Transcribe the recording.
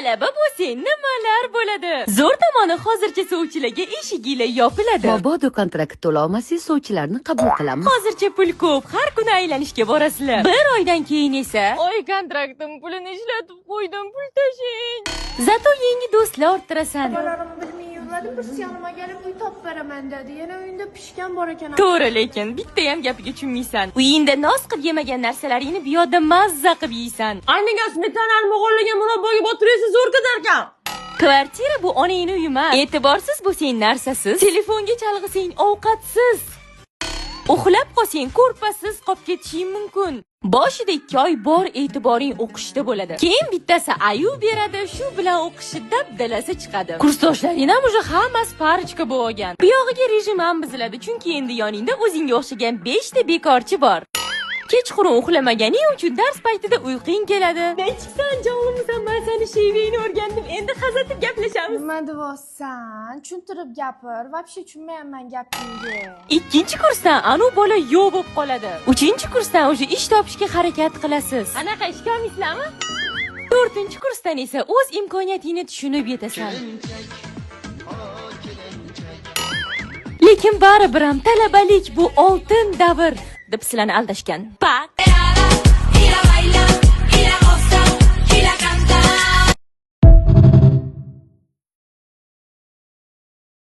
Talaba bo'lsang nimalar bo'ladi? Zo'r tomoni hozircha sovchilarga eshiginglar yopiladi. Mabodo kontrakt to'la olmasangiz sovchilarni qabul qilamiz. Hozircha pul ko'p, har kuni aylanishga borasizlar. Bir oydan keyin esa, "Oy, kontraktim pulini ishlatib qo'ydim, pul tashing." Zato yangi do'stlar orttirasan. Bolarim bilmay yurladim, bir yanıma kelib uy topib beraman dedi. Yana uyda pishgan bor ekan. To'g'ri, lekin bitta ham gapiga tushunmaysan. Uyingda noz qilib yemagan narsalaringni bu yerda mazza qilib yeysan. Ayniga smetanani mog'orlagan murabboga botirasiz zo'r ketarkan. Kvartira bu onangning uyi emas. E'tiborsiz bo'lsang narsasiz, telefonga chalg'isang ovqatsiz. Uxlab qolsang ko'rpasiz qolib ketishing mumkin. Boshida 2 oy bor e'tiboring o'qishda bo'ladi. Keyin bittasi ayu beradi, shu bilan o'qishi dabdalasi chiqadi. Kursdoshlaring ham уже hammasi parachka bo'lib olgan. Bu yog'iga rejim ham buziladi, chunki endi yoningda o'zingga o'xshagan 5 ta bekorchi bor. Kechqurun uxlamaganing uchun dars paytida uyqung keladi. Nechiksan jonimsan, men seni shevingni o'rgandim. Endi hazatib gaplashamiz. Nima deyapsan? Tushuntirib gapir. Vobshe tushunmayapman gapingni. 2-kursdan anu bola yo'q bo'lib qoladi. 3-kursdan уже ish topishga harakat qilasiz. Anaqa ishga olmaysizlarmi? 4-kursdan esa o'z imkoniyatingni tushunib yetasan. Lekin baribir ham talabalik bu oltin davr deb sizlarni aldashgan. Pak.